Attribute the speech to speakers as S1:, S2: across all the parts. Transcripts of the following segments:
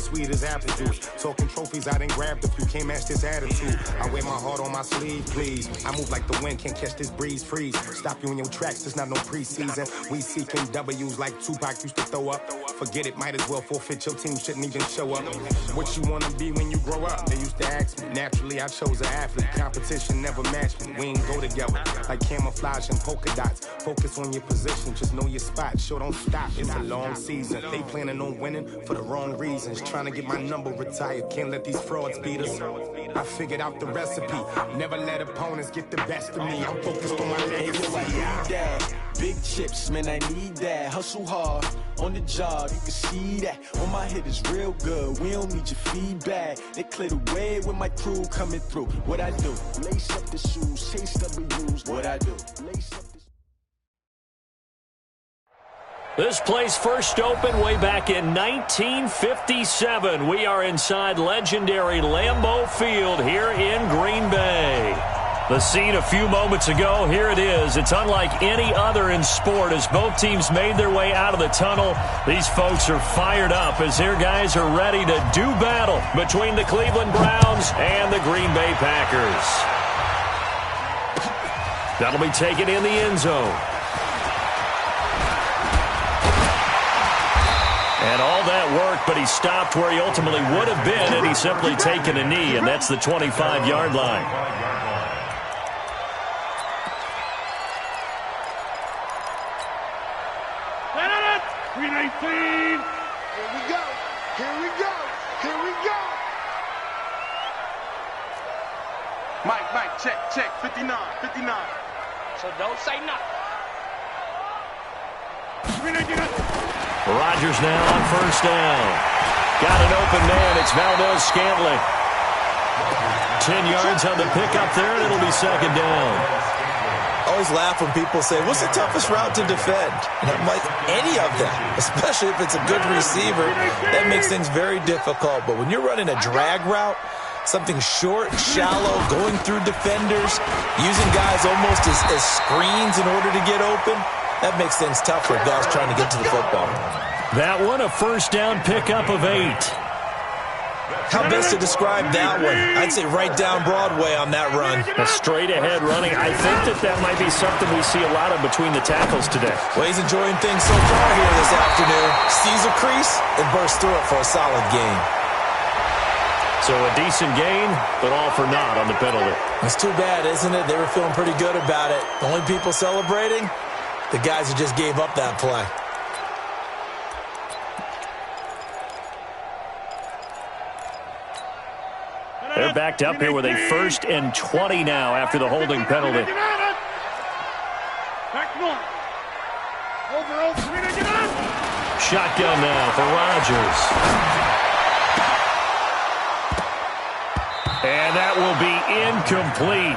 S1: sweet as apple juice. Talking trophies, I didn't grab the few, can't match this attitude. I wear my heart on my sleeve, please. I move like the wind, can't catch this breeze, freeze. Stop you in your tracks, there's not no preseason. We seeking W's like Tupac used to throw up. Forget it, might as well forfeit, your team shouldn't even show up. What you wanna be when you grow up? They used to ask me. Naturally, I chose an athlete. Competition never matched me. We ain't go together like camouflage and polka dots. Focus on your position, just know your spot. Show don't stop, it's a long season. They planning on winning for the wrong reasons. Trying to get my number retired, can't let these frauds beat us. I figured out the recipe. Never let opponents get the best of me. I'm focused on my legacy.
S2: Big chips, man, I need that. Hustle hard on the job, you can see that. On my hit is real good, we don't need your feedback. They clear the way with my crew coming through. What I do? Lace up the shoes, chase W's. What I do? Lace up the
S3: This place first opened way back in 1957. We are inside legendary Lambeau Field here in Green Bay. The scene a few moments ago, here it is. It's unlike any other in sport as both teams made their way out of the tunnel. These folks are fired up as their guys are ready to do battle between the Cleveland Browns and the Green Bay Packers. That'll be taken in the end zone. And all that work, but he stopped where he ultimately would have been had he simply taken a knee, and that's the 25-yard line.
S4: Here we go. Here we go. Here we go. Mike, check. 59.
S5: So don't say nothing.
S3: Rodgers now on first down. Got an open man. It's Valdez-Scantling. 10 yards on the pickup there, and it'll be second down.
S6: Always laugh when people say, what's the toughest route to defend? And I'm like, any of them, especially if it's a good receiver. That makes things very difficult. But when you're running a drag route, something short, shallow, going through defenders, using guys almost as screens in order to get open, that makes things tough for guys trying to get to the football.
S3: That one, a first down pickup of 8.
S6: How best to describe that one? I'd say right down Broadway on that run.
S3: A straight-ahead running. I think that might be something we see a lot of between the tackles today.
S6: Well, he's enjoying things so far here this afternoon. Sees a crease and bursts through it for a solid gain.
S3: So a decent gain, but all for naught on the penalty.
S6: It's too bad, isn't it? They were feeling pretty good about it. The only people celebrating, the guys who just gave up that play.
S3: They're backed up here with a 1st and 20 now after the holding penalty. Shotgun now for Rodgers. And that will be incomplete.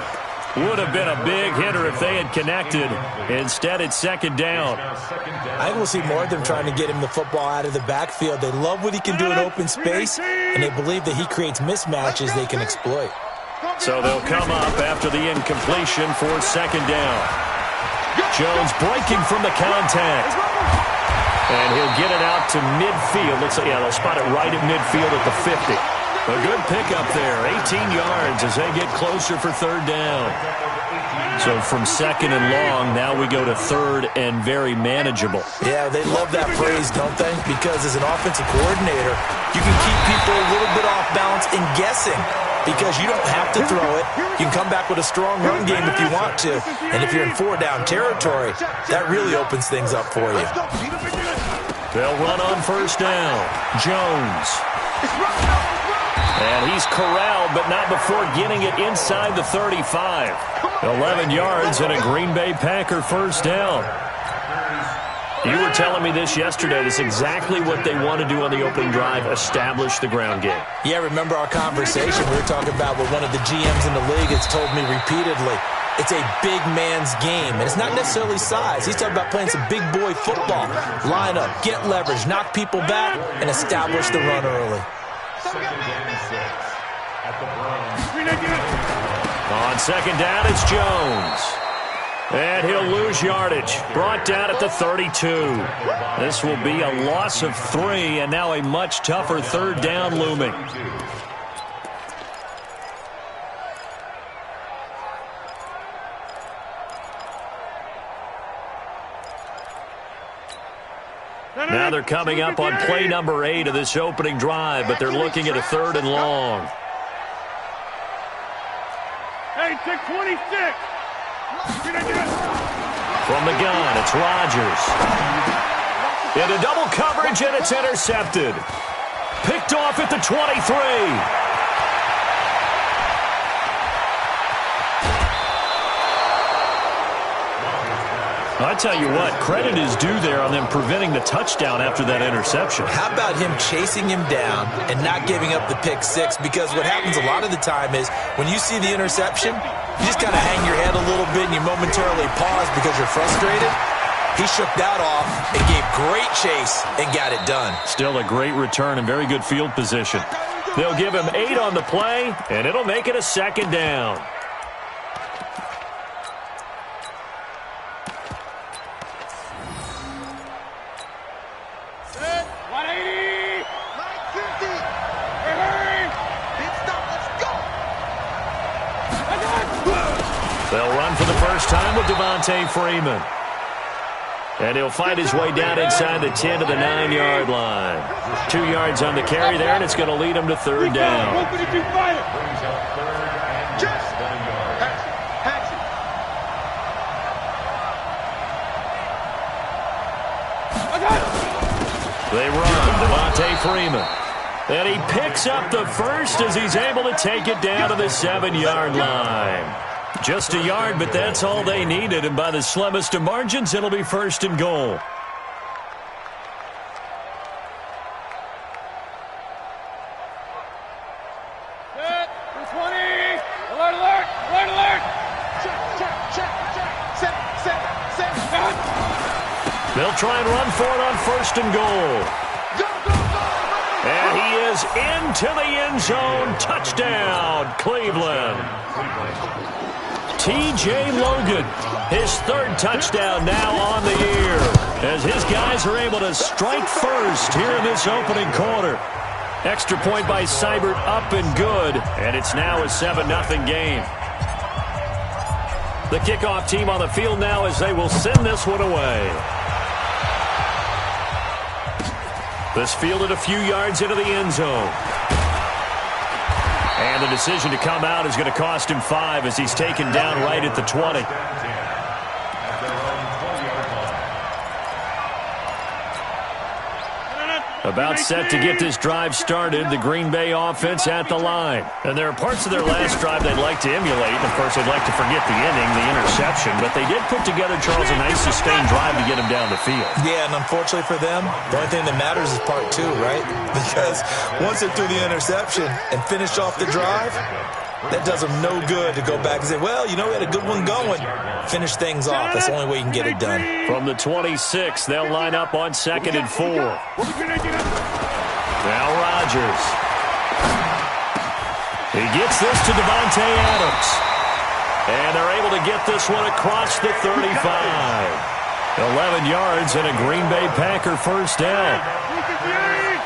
S3: Would have been a big hitter if they had connected. Instead, it's second down.
S6: I think we'll see more of them trying to get him the football out of the backfield. They love what he can do in open space, and they believe that he creates mismatches they can exploit.
S3: So they'll come up after the incompletion for second down. Jones breaking from the contact. And he'll get it out to midfield. Looks like, they'll spot it right at midfield at the 50. A good pickup there, 18 yards as they get closer for third down. So from second and long, now we go to third and very manageable.
S6: Yeah, they love that phrase, don't they? Because as an offensive coordinator, you can keep people a little bit off balance and guessing because you don't have to throw it. You can come back with a strong run game if you want to. And if you're in 4-down territory, that really opens things up for you.
S3: They'll run on first down. Jones. And he's corralled, but not before getting it inside the 35. 11 yards and a Green Bay Packer first down. You were telling me this yesterday. This is exactly what they want to do on the opening drive, establish the ground game.
S6: Yeah, remember our conversation? We were talking about what one of the GMs in the league has told me repeatedly. It's a big man's game, and it's not necessarily size. He's talking about playing some big boy football. Line up, get leverage, knock people back, and establish the run early.
S3: On second down, it's Jones. And he'll lose yardage. Brought down at the 32. This will be a loss of 3, and now a much tougher third down looming. Now they're coming up on play number 8 of this opening drive, but they're looking at a 3rd and long.
S4: Hey, take 26.
S3: From the gun, it's Rodgers. Into double coverage, and it's intercepted. Picked off at the 23. I tell you what, credit is due there on them preventing the touchdown after that interception.
S6: How about him chasing him down and not giving up the pick six? Because what happens a lot of the time is when you see the interception, you just kind of hang your head a little bit and you momentarily pause because you're frustrated. He shook that off and gave great chase and got it done.
S3: Still a great return and very good field position. They'll give him 8 on the play, and it'll make it a 2nd down. They'll run for the first time with Devontae Freeman. And he'll find his way down inside the 10 to the 9-yard line. 2 yards on the carry there, and it's going to lead him to 3rd down. They run Devontae Freeman. And he picks up the first as he's able to take it down to the 7-yard line. Just a yard, but that's all they needed. And by the slimmest of margins, it'll be 1st and goal.
S4: Set. 20. Alert, alert. Alert, alert. Check. Set.
S3: They'll try and run for it on 1st and goal. And he is into the end zone. Touchdown, Cleveland. T.J. Logan, his 3rd touchdown now on the year, as his guys are able to strike first here in this opening quarter. Extra point by Seibert up and good, and it's now a 7-0 game. The kickoff team on the field now as they will send this one away. This fielded a few yards into the end zone. And the decision to come out is going to cost him 5 as he's taken down right at the 20. About set to get this drive started, the Green Bay offense at the line. And there are parts of their last drive they'd like to emulate. And, of course, they'd like to forget the inning, the interception. But they did put together, Charles, a nice sustained drive to get him down the field.
S6: Yeah, and unfortunately for them, the only thing that matters is part 2, right? Because once they threw the interception and finished off the drive, that does them no good to go back and say, well, you know, we had a good one going. Finish things off. That's the only way you can get it done.
S3: From the 26, they'll line up on 2nd and 4. Now Rodgers. He gets this to Davante Adams. And they're able to get this one across the 35. 11 yards and a Green Bay Packer 1st down.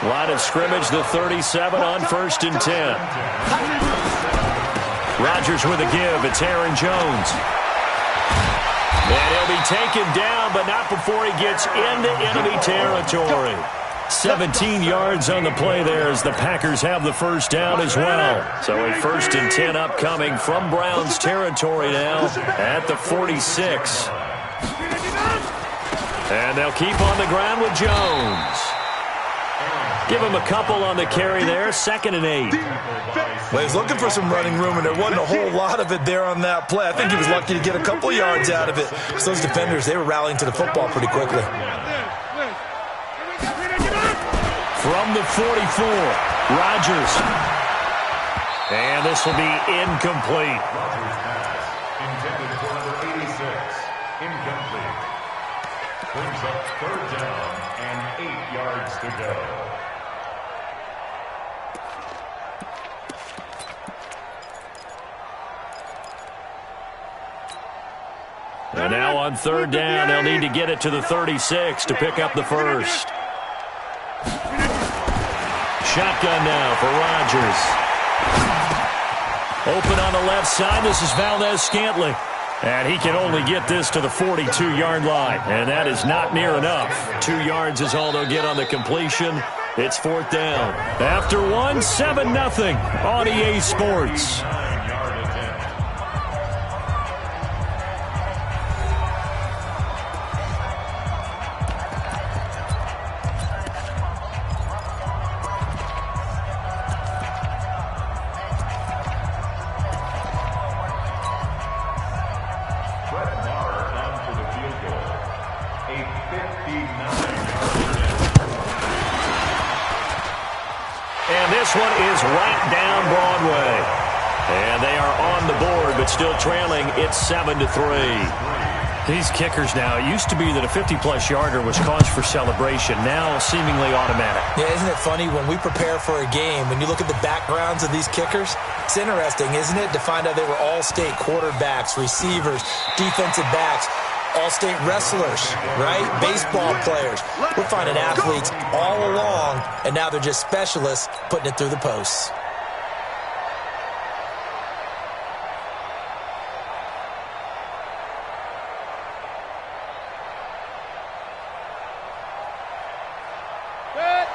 S3: Line of scrimmage, the 37 on 1st and 10. Rodgers with a give. It's Aaron Jones. And he'll be taken down, but not before he gets into enemy territory. 17 yards on the play there as the Packers have the 1st down as well. So a 1st and 10 upcoming from Browns territory now at the 46. And they'll keep on the ground with Jones. Give him a couple on the carry there, 2nd and 8.
S6: Well, he was looking for some running room, and there wasn't a whole lot of it there on that play. I think he was lucky to get a couple yards out of it. Because those defenders, they were rallying to the football pretty quickly.
S3: From the 44, Rodgers. And this will be incomplete.
S7: Intended for number 86. Incomplete. Brings up 3rd down and 8 yards to go.
S3: And now on third down, they'll need to get it to the 36 to pick up the first. Shotgun now for Rodgers. Open on the left side. This is Valdez-Scantling. And he can only get this to the 42-yard line. And that is not near enough. 2 yards is all they'll get on the completion. It's fourth down. After 7-0 on EA Sports. This one is right down Broadway. And they are on the board, but still trailing. It's 7-3. These kickers now, it used to be that a 50-plus yarder was cause for celebration. Now seemingly automatic.
S6: Yeah, isn't it funny when we prepare for a game, when you look at the backgrounds of these kickers, it's interesting, isn't it, to find out they were all-state quarterbacks, receivers, defensive backs, all-state wrestlers, right? Baseball players. We're finding athletes all along, and now they're just specialists putting it through the posts.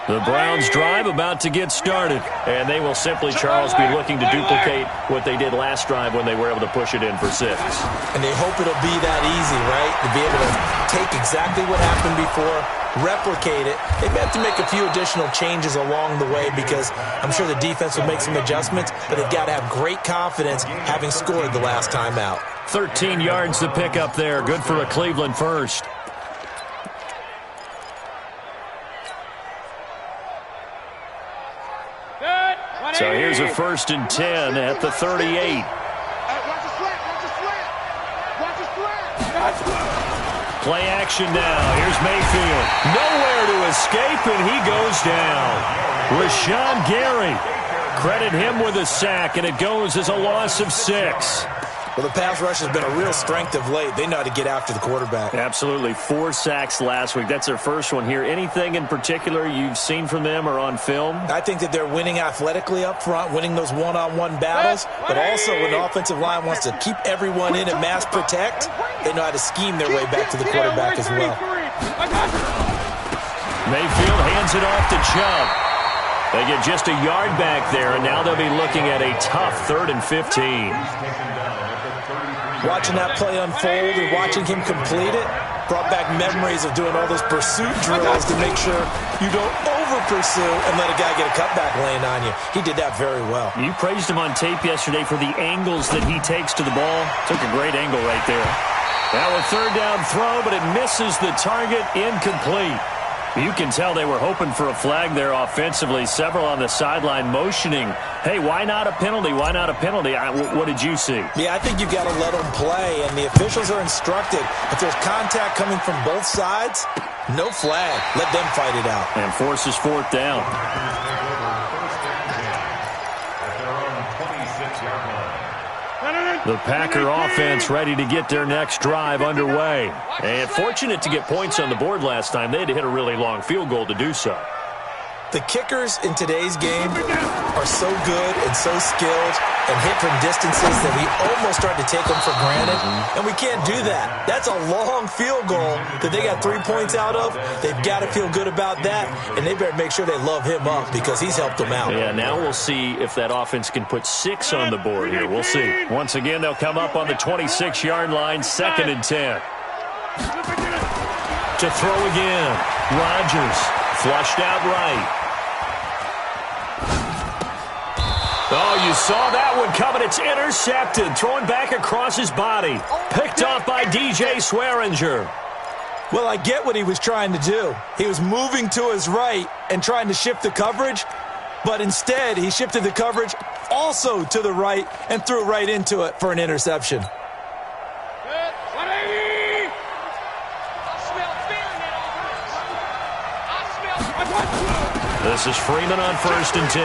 S3: The Browns drive about to get started, and they will simply, Charles, be looking to duplicate what they did last drive when they were able to push it in for 6.
S6: And they hope it'll be that easy, right? To be able to take exactly what happened before, replicate it. They may have to make a few additional changes along the way because I'm sure the defense will make some adjustments, but they've got to have great confidence having scored the last time out.
S3: 13 yards to pick up there. Good for a Cleveland first. So here's a 1st and 10 at the 38. Play action now. Here's Mayfield. Nowhere to escape, and he goes down. Rashawn Gary. Credit him with a sack, and it goes as a loss of 6.
S6: Well, the pass rush has been a real strength of late. They know how to get after the quarterback.
S3: Absolutely. 4 sacks last week. That's their first one here. Anything in particular you've seen from them or on film?
S6: I think that they're winning athletically up front, winning those one-on-one battles, but also when the offensive line wants to keep everyone in and mass protect, they know how to scheme their way back to the quarterback as well.
S3: Mayfield hands it off to Chubb. They get just a yard back there, and now they'll be looking at a tough 3rd and 15.
S6: Watching that play unfold and watching him complete it brought back memories of doing all those pursuit drills to make sure you don't over-pursue and let a guy get a cutback laying on you. He did that very well.
S3: You praised him on tape yesterday for the angles that he takes to the ball. Took a great angle right there. Now a 3rd down throw, but it misses the target. Incomplete. You can tell they were hoping for a flag there offensively. Several on the sideline motioning, hey, why not a penalty? Why not a penalty? What did you see?
S6: Yeah, I think you got to let them play, and the officials are instructed. If there's contact coming from both sides, no flag. Let them fight it out.
S3: And forces 4th down. The Packer offense ready to get their next drive underway. And fortunate to get points on the board last time. They had to hit a really long field goal to do so.
S6: The kickers in today's game are so good and so skilled and hit from distances that we almost start to take them for granted. And we can't do that. That's a long field goal that they got 3 points out of. They've got to feel good about that, and they better make sure they love him up because he's helped them out.
S3: Yeah, now we'll see if that offense can put 6 on the board here. We'll see. Once again, they'll come up on the 26-yard line, 2nd and 10. To throw again. Rodgers flushed out right. Oh, you saw that one coming. It's intercepted. Throwing back across his body. Picked off by DJ Swearinger.
S6: Well, I get what he was trying to do. He was moving to his right and trying to shift the coverage, but instead he shifted the coverage also to the right and threw right into it for an interception.
S3: This is Freeman on 1st and 10.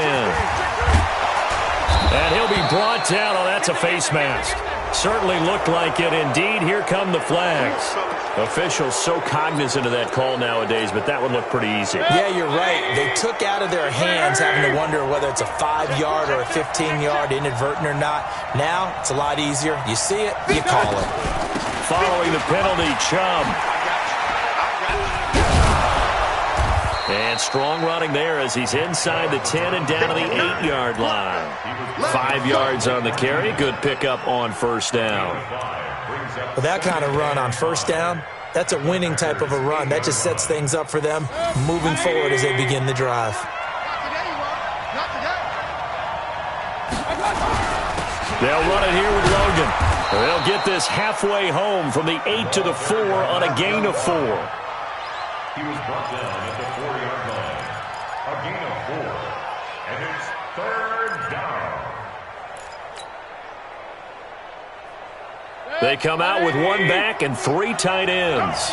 S3: And he'll be brought down. Oh, that's a face mask. Certainly looked like it. Indeed, here come the flags. Officials so cognizant of that call nowadays, but that would look pretty easy.
S6: Yeah, you're right. They took out of their hands having to wonder whether it's a 5-yard or a 15-yard, inadvertent or not. Now, it's a lot easier. You see it, you call it.
S3: Following the penalty, Chubb. And strong running there as he's inside the 10 and down to the 8-yard line. 5 yards on the carry. Good pickup on first down.
S6: With that kind of run on first down, that's a winning type of a run. That just sets things up for them moving forward as they begin the drive.
S3: They'll run it here with Logan. They'll get this halfway home from the 8 to the 4 on a gain of 4.
S7: He was brought down at the 4-yard line. A gain of 4. And it's third down.
S3: They come out with one back and 3 tight ends.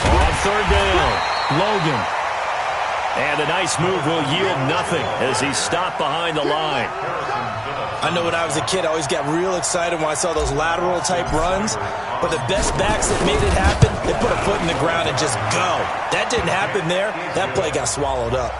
S3: On third down, Logan. And a nice move will yield nothing as he's stopped behind the line.
S6: I know when I was a kid, I always got real excited when I saw those lateral-type runs. But the best backs that made it happen, they put a foot in the ground and just go. That didn't happen there. That play got swallowed up.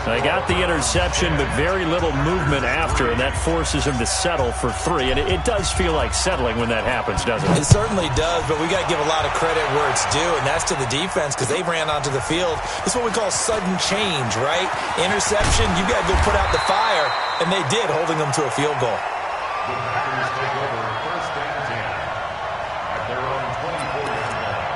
S3: They got the interception, but very little movement after, and that forces him to settle for 3. And it does feel like settling when that happens, doesn't it?
S6: It certainly does, but we got to give a lot of credit where it's due, and that's to the defense because they ran onto the field. It's what we call sudden change, right? Interception, you got to go put out the fire, and they did, holding them to a field goal.
S7: The Packers take over first and 10 at their own 24-yard line.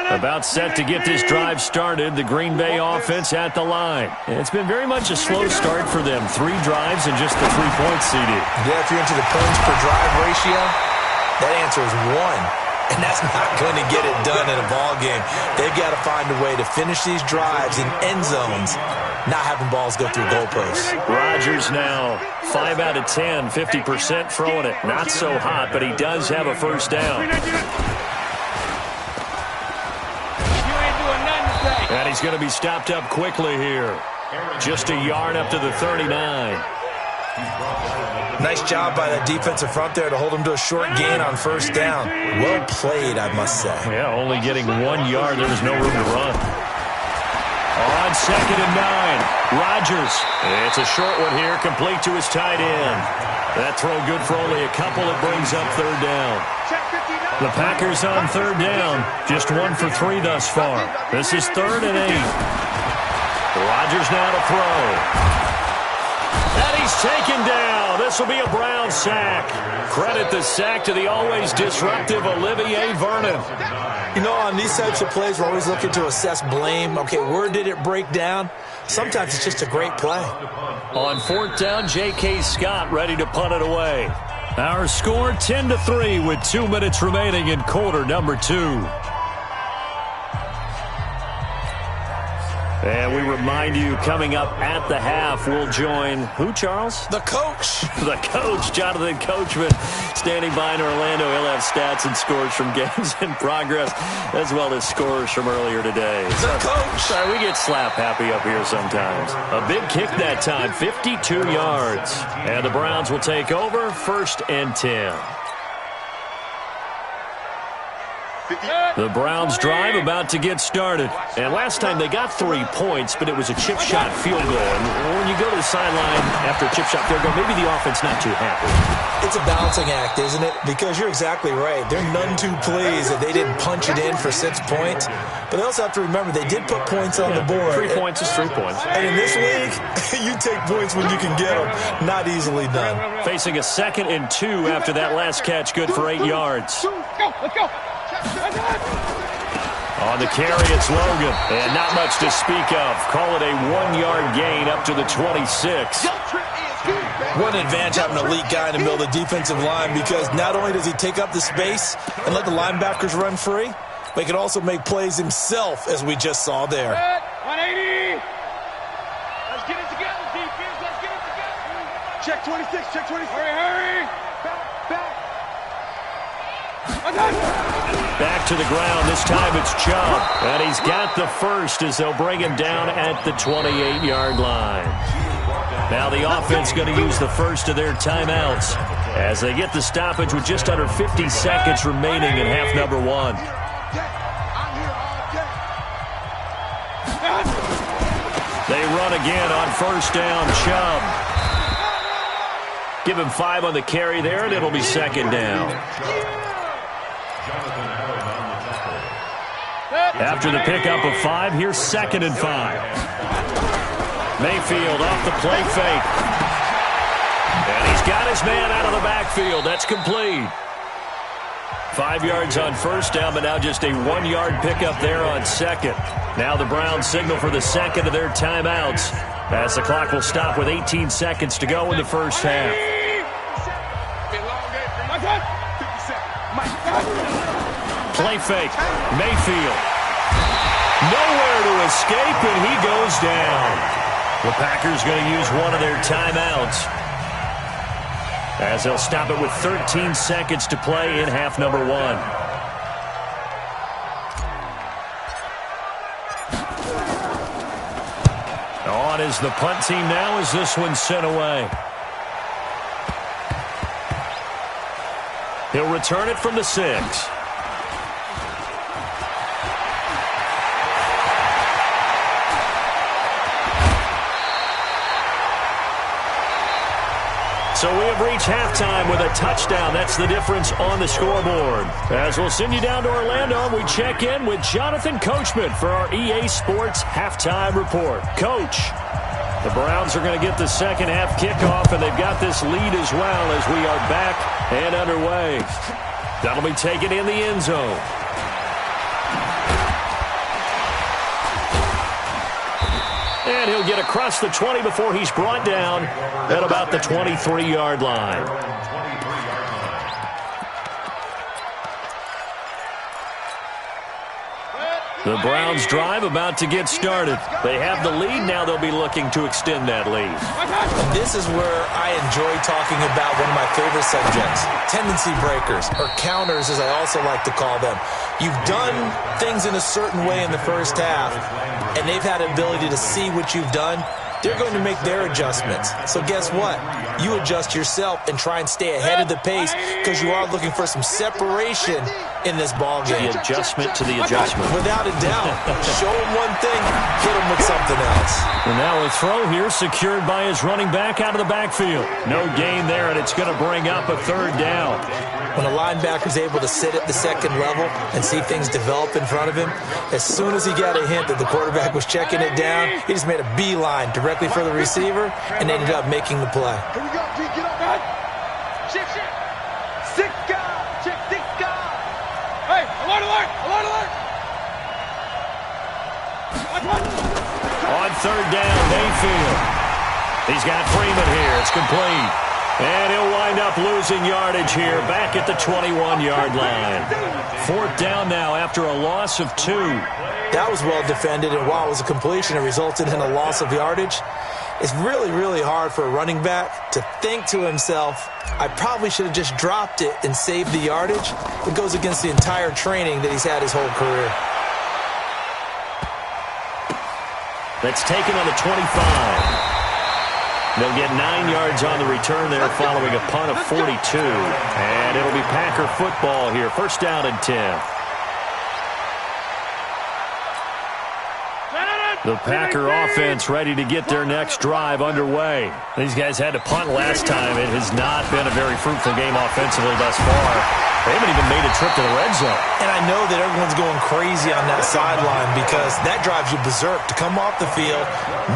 S3: About set to get this drive started, the Green Bay offense at the line. It's been very much a slow start for them. 3 drives and just the 3 points, CD.
S6: Yeah, if you're into the points per drive ratio, that answer is 1. And that's not going to get it done in a ball game. They've got to find a way to finish these drives in end zones, not having balls go through goalposts.
S3: Rodgers now 5 out of 10, 50% throwing it. Not so hot, but he does have a first down. And he's going to be stopped up quickly here. Just a yard up to the 39.
S6: Nice job by the defensive front there to hold him to a short gain on first down. Well played, I must say.
S3: Yeah, only getting 1 yard. There was no room to run. On second and 9, Rodgers. It's a short one here, complete to his tight end. That throw good for only a couple. It brings up third down. The Packers on third down. Just 1 for 3 thus far. This is 3rd and 8. Rodgers now to throw. And he's taken down. This will be a Brown sack. Credit the sack to the always disruptive Olivier Vernon.
S6: You know, on these types of plays, we're always looking to assess blame. Okay, where did it break down? Sometimes it's just a great play.
S3: On 4th down, J.K. Scott ready to punt it away. Our score 10-3 with 2 minutes remaining in quarter number 2. And we remind you, coming up at the half, we'll join who, Charles?
S6: The coach.
S3: The coach, Jonathan Coachman, standing by in Orlando. He'll have stats and scores from games in progress, as well as scores from earlier today.
S6: The coach.
S3: Sorry, we get slap happy up here sometimes. A big kick that time, 52 yards. And the Browns will take over, 1st and 10. The Browns drive about to get started. And last time they got 3 points, but it was a chip shot field goal. And when you go to the sideline after a chip shot field goal, maybe the offense not too happy.
S6: It's a balancing act, isn't it? Because you're exactly right. They're none too pleased that they didn't punch it in for 6 points. But they also have to remember they did put points on the board.
S3: 3 points is 3 points.
S6: And in this league, you take points when you can get them. Not easily done.
S3: Facing a 2nd and 2 after that last catch, good for 8 yards.
S4: Let's go.
S3: On the carry, it's Logan. And not much to speak of. Call it a 1-yard gain up to the 26.
S6: What an advantage having an elite guy in the middle of the defensive line, because not only does he take up the space and let the linebackers run free, but he can also make plays himself, as we just saw there.
S4: 180. Let's get it together, defense. Let's get it together. Check 26. Check 26. Hurry. Back.
S3: Back to the ground. This time it's Chubb. And he's got the first as they'll bring him down at the 28-yard line. Now the offense going to use the first of their timeouts as they get the stoppage with just under 50 seconds remaining in half number 1. They run again on first down. Chubb. Give him 5 on the carry there, and it'll be second down. After the pickup of 5, here's 2nd and 5. Mayfield off the play fake. And he's got his man out of the backfield. That's complete. 5 yards on first down, but now just a 1-yard pickup there on second. Now the Browns signal for the second of their timeouts as the clock will stop with 18 seconds to go in the first half. Play fake. Mayfield. Nowhere to escape, and he goes down. The Packers going to use one of their timeouts as they'll stop it with 13 seconds to play in half number 1. On is the punt team now as this one's sent away. He'll return it from the 6. So we have reached halftime with a touchdown. That's the difference on the scoreboard. As we'll send you down to Orlando, and we check in with Jonathan Coachman for our EA Sports Halftime Report. Coach, the Browns are going to get the second half kickoff, and they've got this lead as well as we are back and underway. That'll be taken in the end zone. And he'll get across the 20 before he's brought down at about the 23-yard line. The Browns drive about to get started. They have the lead. Now they'll be looking to extend that lead.
S6: This is where I enjoy talking about one of my favorite subjects, tendency breakers, or counters as I also like to call them. You've done things in a certain way in the first half, and they've had an ability to see what you've done. They're going to make their adjustments. So guess what? You adjust yourself and try and stay ahead of the pace because you are looking for some separation in this ball game.
S3: The adjustment to the adjustment.
S6: Without a doubt. Show him one thing, hit him with something else.
S3: And now a throw here secured by his running back out of the backfield. No gain there, and it's going to bring up a third down.
S6: When a linebacker's able to sit at the second level and see things develop in front of him, as soon as he got a hint that the quarterback was checking it down, he just made a beeline directly for the receiver and ended up making the play.
S4: Here we go, G, get up, man. Shift. Sick guy, check sick guy. Hey, alert.
S3: On third down, Mayfield. He's got Freeman here. It's complete. And he'll wind up losing yardage here back at the 21-yard line. Fourth down now after a loss of 2.
S6: That was well defended, and while it was a completion, it resulted in a loss of yardage. It's really, really hard for a running back to think to himself, I probably should have just dropped it and saved the yardage. It goes against the entire training that he's had his whole career.
S3: That's taken on the 25. They'll get 9 yards on the return there following a punt of 42. And it'll be Packer football here. First down and 10. The Packer offense ready to get their next drive underway. These guys had to punt last time. It has not been a very fruitful game offensively thus far. They haven't even made a trip to the red zone.
S6: And I know that everyone's going crazy on that sideline because that drives you berserk to come off the field,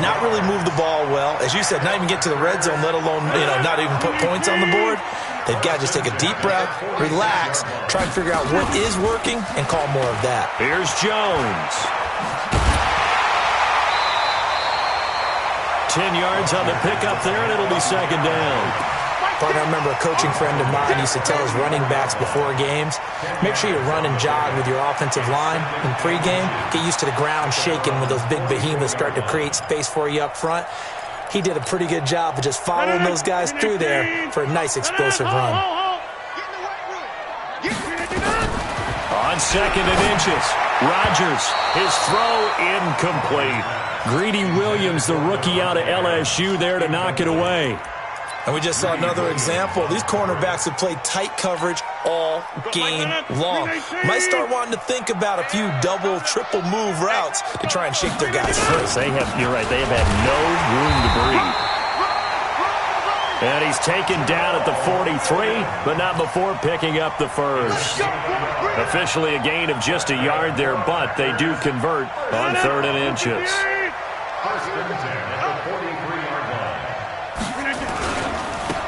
S6: not really move the ball well. As you said, not even get to the red zone, let alone, not even put points on the board. They've got to just take a deep breath, relax, try and figure out what is working, and call more of that.
S3: Here's Jones. 10 yards on the pickup there, and it'll be second down.
S6: Partner, I remember a coaching friend of mine used to tell his running backs before games, make sure you run and jog with your offensive line in pregame. Get used to the ground shaking when those big behemoths start to create space for you up front. He did a pretty good job of just following those guys through there for a nice explosive run.
S3: On On 2nd and inches. Rodgers, his throw incomplete. Greedy Williams, the rookie out of LSU, there to knock it away.
S6: And we just saw another example. These cornerbacks have played tight coverage all game long. Might start wanting to think about a few double, triple move routes to try and shake their guys free.
S3: You're right, they have had no room to breathe. And he's taken down at the 43, but not before picking up the first. Officially a gain of just a yard there, but they do convert on 3rd and inches.
S7: First and 10 at the 43-yard line.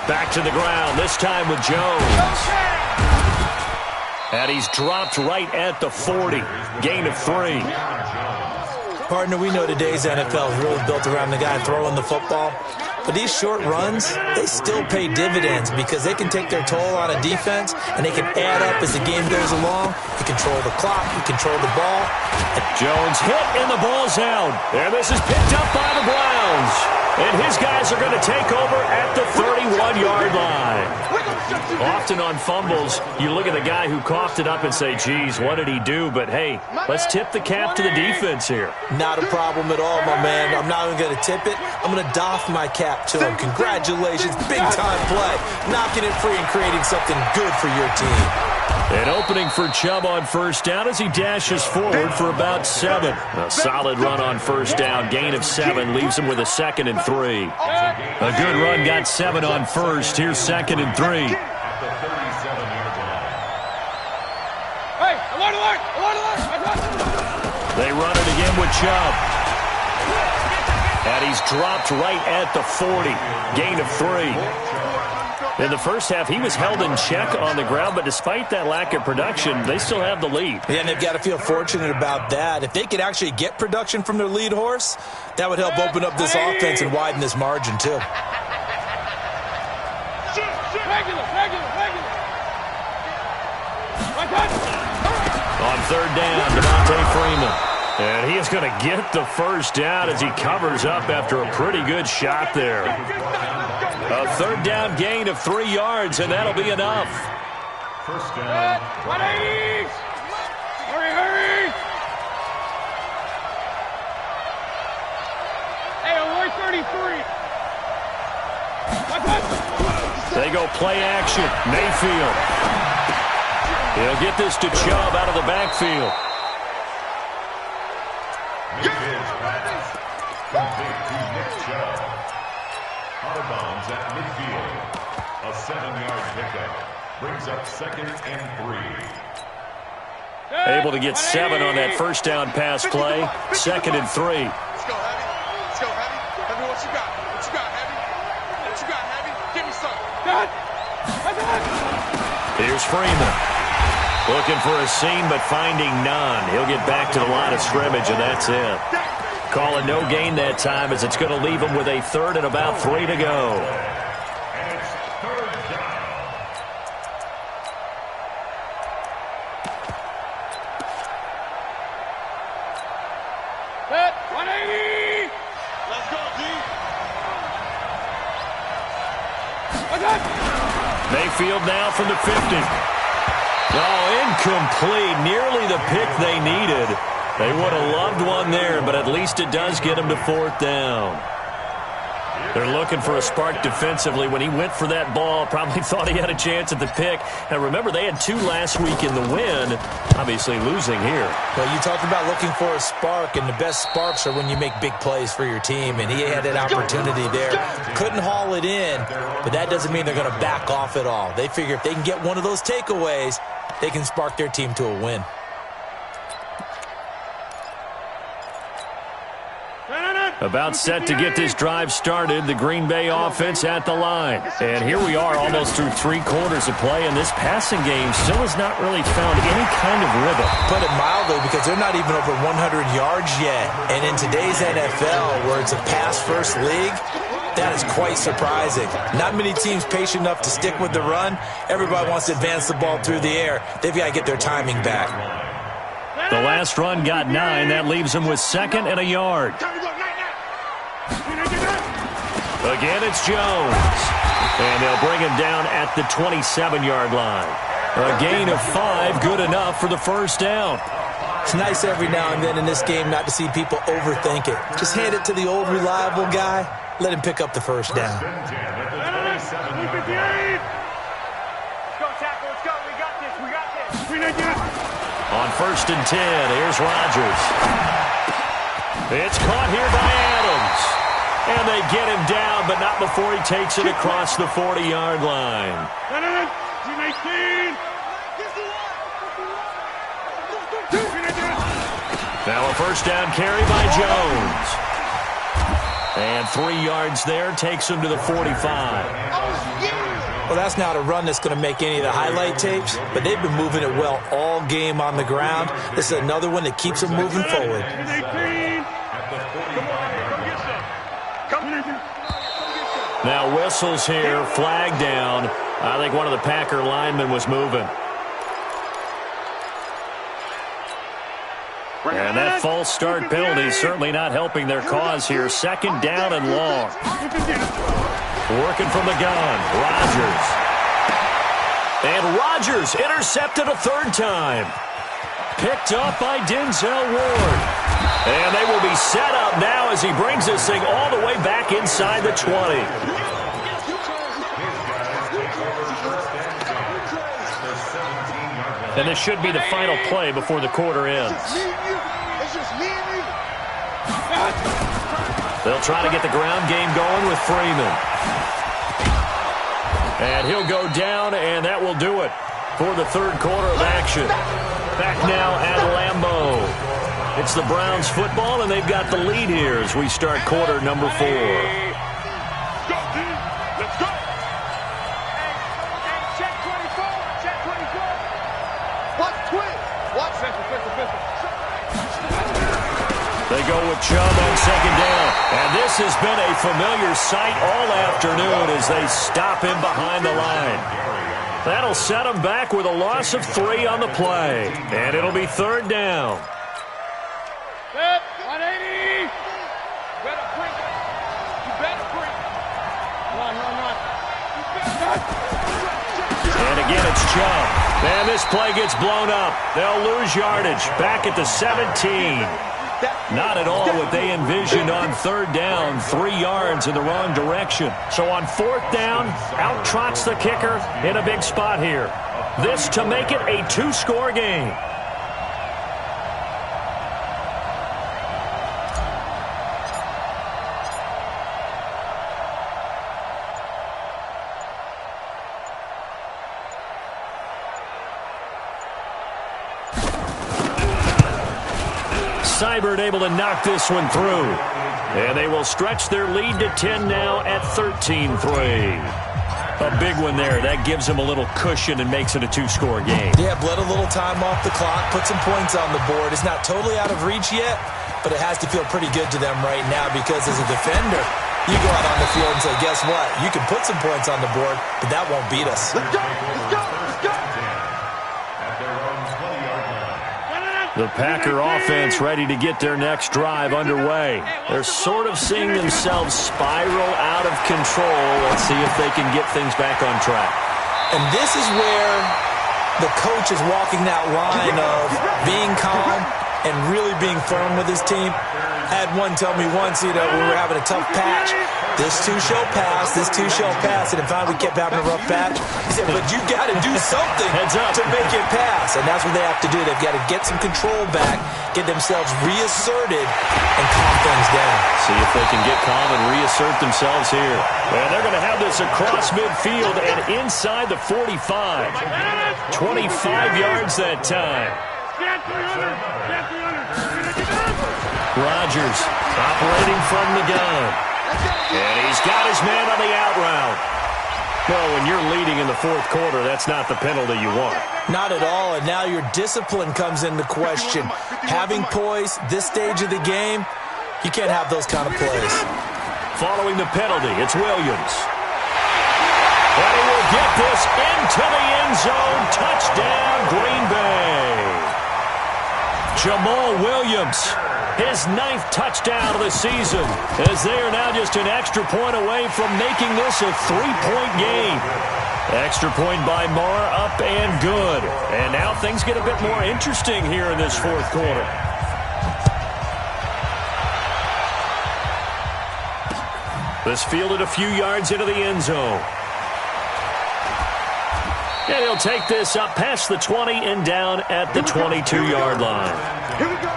S3: Back to the ground, this time with Jones. And he's dropped right at the 40. Gain of 3.
S6: Partner, we know today's NFL is really built around the guy throwing the football. But these short runs, they still pay dividends because they can take their toll on a defense, and they can add up as the game goes along. You control the clock, you control the ball.
S3: Jones hit, and the ball's out. And this is picked up by the Browns. And his guys are going to take over at the 31-yard line. Often on fumbles, you look at the guy who coughed it up and say, geez, what did he do? But, hey, let's tip the cap to the defense here.
S6: Not a problem at all, my man. I'm not even going to tip it. I'm going to doff my cap to him. Congratulations, big-time play. Knocking it free and creating something good for your team.
S3: An opening for Chubb on first down as he dashes forward for about 7. A solid run on first down. Gain of 7 leaves him with a 2nd and 3. A good run got 7 on first. Here's 2nd and 3.
S7: At the 37-yard line.
S4: Hey, alert!
S3: They run it again with Chubb. And he's dropped right at the 40. Gain of 3. In the first half, he was held in check on the ground, but despite that lack of production, they still have the lead.
S6: Yeah, and they've got to feel fortunate about that. If they could actually get production from their lead horse, that would help open up this offense and widen this margin, too.
S4: Regular.
S3: On 3rd down, Devontae Freeman. And he is going to get the first down as he covers up after a pretty good shot there. A 3rd down gain of 3 yards, and that'll be enough.
S7: First down.
S4: 180! Hurry! Hey, alert 33!
S3: They go play action. Mayfield. He'll get this to Chubb out of the backfield.
S7: Mayfield's pass complete to Nick Chubb. Out of bounds at midfield. A 7-yard pickup. Brings up 2nd and 3.
S3: Able to get 7 on that first down pass play. 2nd and 3.
S4: Let's go, Heavy. Heavy, what you got, Heavy? What you got, Heavy? Give me some.
S3: Here's Freeman. Looking for a seam, but finding none. He'll get back to the line of scrimmage, and that's it. Calling no gain that time as it's going to leave him with a 3rd and about 3 to go.
S7: And it's 3rd down.
S4: Set, 180! Let's go, D!
S3: Mayfield now from the 50. Oh, incomplete. Nearly the pick they needed. They would have loved one there, but at least it does get them to 4th down. They're looking for a spark defensively. When he went for that ball, probably thought he had a chance at the pick. And remember, they had 2 last week in the win, obviously losing here.
S6: Well, you talked about looking for a spark, and the best sparks are when you make big plays for your team, and he had that opportunity there. Couldn't haul it in, but that doesn't mean they're going to back off at all. They figure if they can get one of those takeaways, they can spark their team to a win.
S3: About set to get this drive started, the Green Bay offense at the line. And here we are almost through 3 quarters of play, and this passing game still has not really found any kind of rhythm.
S6: Put it mildly, because they're not even over 100 yards yet. And in today's NFL, where it's a pass-first league, that is quite surprising. Not many teams patient enough to stick with the run. Everybody wants to advance the ball through the air. They've got to get their timing back.
S3: The last run got 9. That leaves them with 2nd and a yard. Again, it's Jones. And they'll bring him down at the 27-yard line. A gain of 5, good enough for the first down.
S6: It's nice every now and then in this game not to see people overthink it. Just hand it to the old reliable guy. Let him pick up the first down.
S4: Let's go, tackle. Let's go. We got this. We got this.
S3: On 1st and 10, here's Rodgers. It's caught here by Adams. And they get him down, but not before he takes it across the 40-yard line. Now a first down carry by Jones. And 3 yards there takes him to the 45.
S6: Well, that's not a run that's going to make any of the highlight tapes, but they've been moving it well all game on the ground. This is another one that keeps them moving forward.
S3: Now whistles here, flag down. I think one of the Packer linemen was moving. And that false start penalty is certainly not helping their cause here. 2nd down and long. Working from the gun, Rodgers. And Rodgers intercepted a 3rd time. Picked up by Denzel Ward. And they will be set up now as he brings this thing all the way back inside the 20. And this should be the final play before the quarter ends. They'll try to get the ground game going with Freeman. And he'll go down, and that will do it for the 3rd quarter of action. Back now at Lambeau. It's the Browns football, and they've got the lead here as we start quarter number 4.
S4: Let's go. Hey, check 24. Check 24. Watch twist. Watch pistol.
S3: They go with Chubb on 2nd down. And this has been a familiar sight all afternoon as they stop him behind the line. That'll set him back with a loss of 3 on the play. And it'll be 3rd down.
S4: 180. You better break. You better break. Run.
S3: And again, it's Chubb. And this play gets blown up. They'll lose yardage. Back at the 17. Not at all what they envisioned on 3rd down. 3 yards in the wrong direction. So on 4th down, out trots the kicker in a big spot here. This to make it a 2-score game. Seibert able to knock this one through. And they will stretch their lead to 10 now at 13-3. A big one there. That gives them a little cushion and makes it a 2-score game.
S6: Yeah, bled a little time off the clock, put some points on the board. It's not totally out of reach yet, but it has to feel pretty good to them right now because as a defender, you go out on the field and say, guess what? You can put some points on the board, but that won't beat us.
S4: Let's go.
S3: The Packer offense ready to get their next drive underway. They're sort of seeing themselves spiral out of control. Let's see if they can get things back on track.
S6: And this is where the coach is walking that line of being calm and really being firm with his team. I had one tell me once, we were having a tough patch. This too shall pass, this too shall pass. And finally we kept having a rough patch. He said, but you got to do something to make it pass. And that's what they have to do. They've got to get some control back, get themselves reasserted, and calm things down.
S3: See if they can get calm and reassert themselves here. And they're going to have this across midfield and inside the 45. 25 yards that time. Rodgers operating from the gun. And he's got his man on the out route. Well, when you're leading in the 4th quarter, that's not the penalty you want.
S6: Not at all, and now your discipline comes into question. Having poise, this stage of the game, you can't have those kind of plays.
S3: Following the penalty, it's Williams. And he will get this into the end zone. Touchdown, Green Bay. Jamal Williams, his 9th touchdown of the season, as they are now just an extra point away from making this a 3-point game. Extra point by Marr, up and good. things get a bit more interesting here in this fourth quarter. This fielded a few yards into the end zone. And he'll take this up past the 20 and down at the 22-yard line.
S4: Here we go.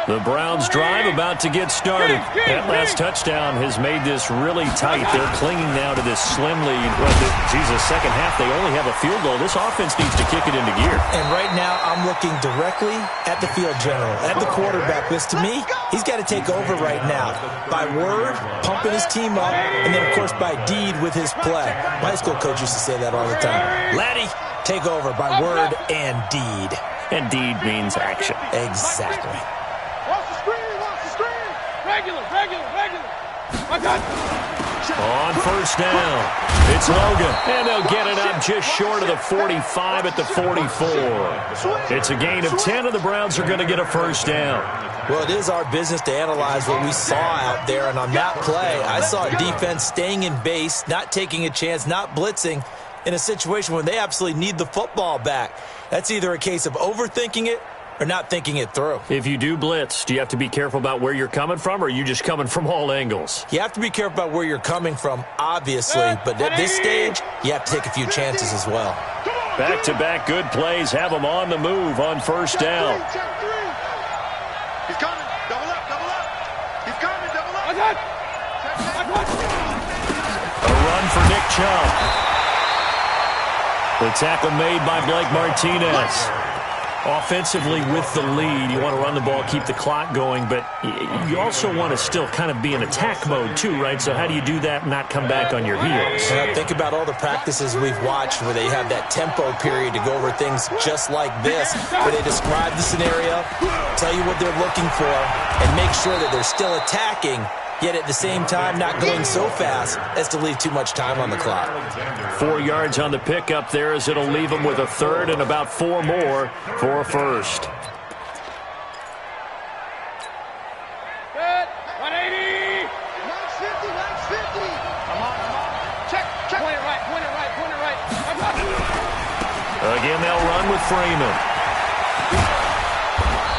S3: The Browns drive about to get started. That last touchdown has made this really tight. They're clinging now to this slim lead. The second half, they only have a field goal. This offense needs to kick it into gear.
S6: And right now, I'm looking directly at the field general, at the quarterback. Because to me, he's got to take over right now. By word, pumping his team up, and then, of course, by deed with his play. My high school coach used to say that all the time. Laddie, take over by word and deed.
S3: And deed means action.
S6: Exactly.
S4: Watch the screen. Regular.
S3: On first down, it's Logan. And they'll get it up just short of the 45 at the 44. It's a gain of 10, and the Browns are going to get a first down.
S6: Well, it is our business to analyze what we saw out there. And on that play, I saw a defense staying in base, not taking a chance, not blitzing in a situation where they absolutely need the football back. That's either a case of overthinking it or not thinking it through.
S3: If you do blitz, do you have to be careful about where you're coming from, or are you just coming from all angles?
S6: You have to be careful about where you're coming from, obviously, but at this stage, you have to take a few chances as well.
S3: Back-to-back good plays have them on the move on first down.
S4: He's coming. Double up. He's coming. Double up.
S3: A run for Nick Chubb. The tackle made by Blake Martinez. Offensively with the lead, you want to run the ball, keep the clock going, but you also want to still kind of be in attack mode too, right? So how do you do that and not come back on your heels?
S6: Think about all the practices we've watched where they have that tempo period to go over things just like this, where they describe the scenario, tell you what they're looking for, and make sure that they're still attacking, yet at the same time not going so fast as to leave too much time on the clock.
S3: 4 yards on the pickup there as it'll leave them with a third and about 4 more for a first.
S4: Good. 180. 150. Come on. Check. Point it right.
S3: Again, they'll run with Freeman.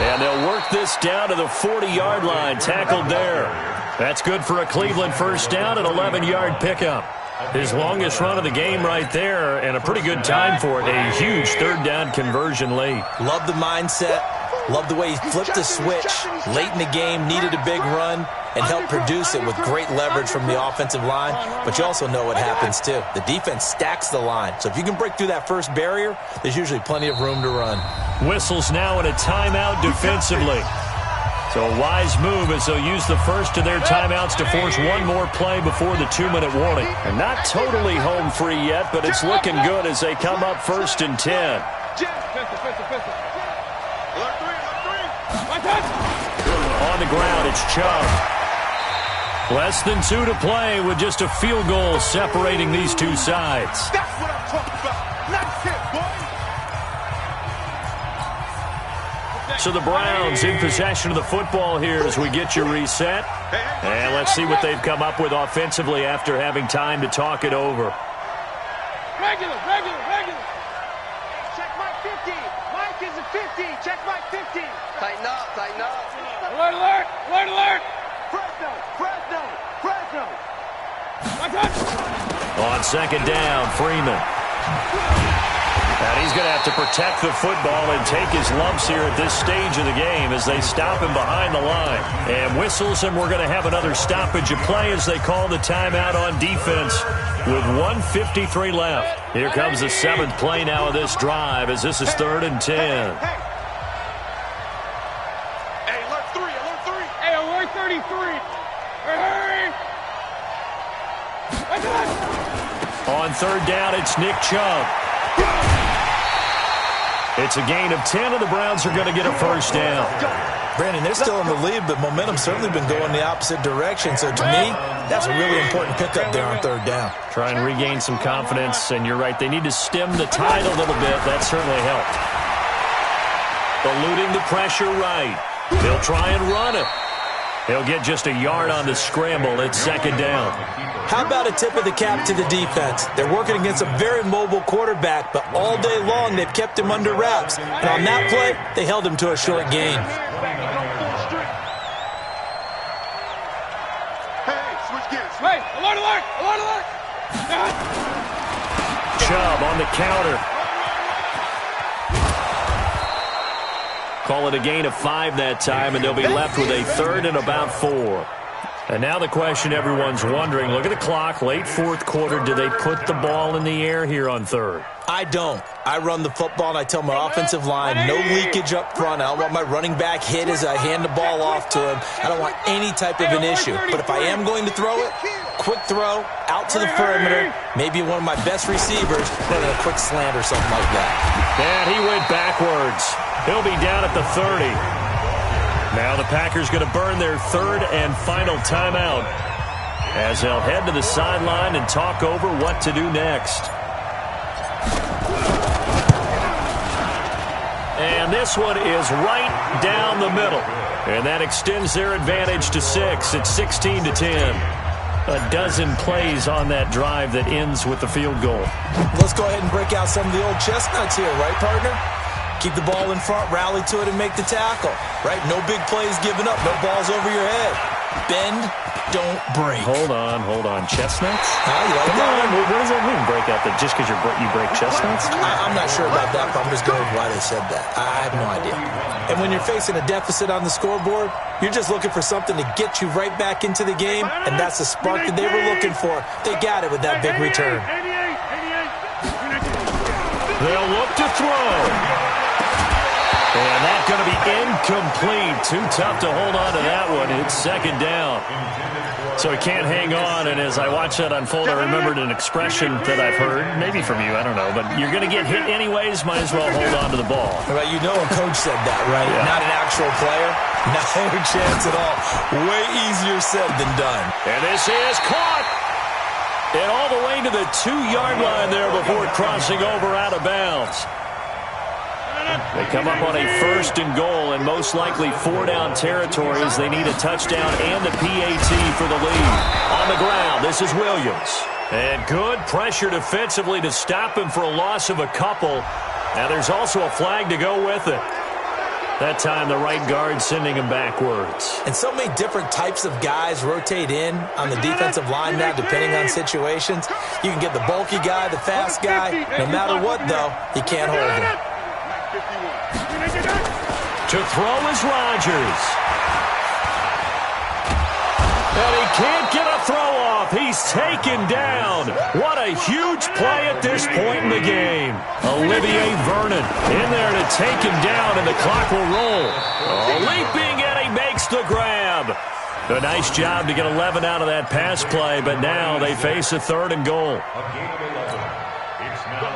S3: And they'll work this down to the 40-yard line, tackled there. That's good for a Cleveland first down, an 11-yard pickup. His longest run of the game right there, and a pretty good time for it. A huge third down conversion late.
S6: Love the mindset. Love the way he flipped the switch late in the game, needed a big run, and helped produce it with great leverage from the offensive line. But you also know what happens, too. The defense stacks the line. So if you can break through that first barrier, there's usually plenty of room to run.
S3: Whistles now in a timeout defensively. So a wise move as they'll use the first of their timeouts to force one more play before the 2-minute warning. And not totally home free yet, but it's looking good as they come up 1st and 10. On the ground, it's Chubb. Less than 2 to play with just a field goal separating these two sides.
S4: That's what I'm talking about. Nice hit, boy.
S3: So the Browns in possession of the football here as we get you reset. And let's see what they've come up with offensively after having time to talk it over.
S4: Regular. Check Mike 50. Mike is a 50. Check Mike 50.
S5: Tighten up.
S4: Alert. Fresno.
S3: On second down, Freeman. And he's going to have to protect the football and take his lumps here at this stage of the game as they stop him behind the line. And whistles, and we're going to have another stoppage of play as they call the timeout on defense with 1:53 left. Here comes the 7th play now of this drive as this is 3rd and 10.
S4: Hey, alert 3. Hey, alert 33. Hurry.
S3: On 3rd down, it's Nick Chubb. It's a gain of 10, and the Browns are going to get a first down.
S6: Brandon, they're still in the lead, but momentum's certainly been going the opposite direction. So to me, that's a really important pickup there on 3rd down.
S3: Try and regain some confidence, and you're right. They need to stem the tide a little bit. That certainly helped. Eluding the pressure right. They'll try and run it. He'll get just a yard on the scramble. It's second down.
S6: How about a tip of the cap to the defense? They're working against a very mobile quarterback, but all day long they've kept him under wraps. And on that play, they held him to a short gain.
S4: Hey, alert, alert, alert, alert!
S3: Chubb on the counter. Call it a gain of 5 that time, and they'll be left with a third and about 4. And now the question everyone's wondering, look at the clock, late fourth quarter, do they put the ball in the air here on third?
S6: I don't. I run the football, and I tell my offensive line, no leakage up front. I don't want my running back hit as I hand the ball off to him. I don't want any type of an issue. But if I am going to throw it, quick throw, out to the perimeter, maybe one of my best receivers, running a quick slant or something like that.
S3: And he went backwards. He'll be down at the 30. Now the Packers going to burn their third and final timeout as they'll head to the sideline and talk over what to do next. And this one is right down the middle. And that extends their advantage to 6. It's 16-10. A dozen plays on that drive that ends with the field goal.
S6: Let's go ahead and break out some of the old chestnuts here, right, partner? Keep the ball in front, rally to it, and make the tackle. Right? No big plays given up. No balls over your head. Bend, don't break.
S3: Hold on. Chestnuts?
S6: You like that?
S3: What does that mean, break out? That just because you break chestnuts?
S6: I'm not sure about that, but I'm just going with why they said that. I have no idea. And when you're facing a deficit on the scoreboard, you're just looking for something to get you right back into the game, and that's the spark that they were looking for. They got it with that big return.
S3: They'll look to throw. And that's going to be incomplete. Too tough to hold on to that one. It's second down. So he can't hang on, and as I watch that unfold, I remembered an expression that I've heard, maybe from you, I don't know, but you're going to get hit anyways, might as well hold on to the ball.
S6: Well, you know a coach said that, right? Yeah. Not an actual player. Not a chance at all. Way easier said than done.
S3: And this is caught. And all the way to the 2-yard line there before crossing over out of bounds. They come up on a first and goal, and most likely 4-down territory as they need a touchdown and the PAT for the lead. On the ground, this is Williams. And good pressure defensively to stop him for a loss of a couple. Now there's also a flag to go with it. That time the right guard sending him backwards.
S6: And so many different types of guys rotate in on the defensive line now depending on situations. You can get the bulky guy, the fast guy. No matter what, though, you can't hold him.
S3: To throw is Rodgers. And he can't get a throw off. He's taken down. What a huge play at this point in the game. Olivier Vernon in there to take him down, and the clock will roll. Leaping, and he makes the grab. A nice job to get 11 out of that pass play, but now they face a third and goal.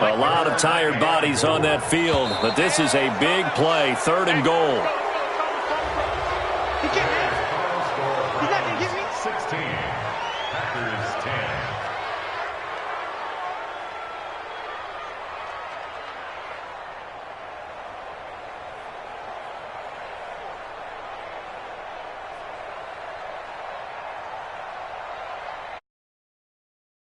S3: A lot of tired bodies on that field, but this is a big play, third and goal.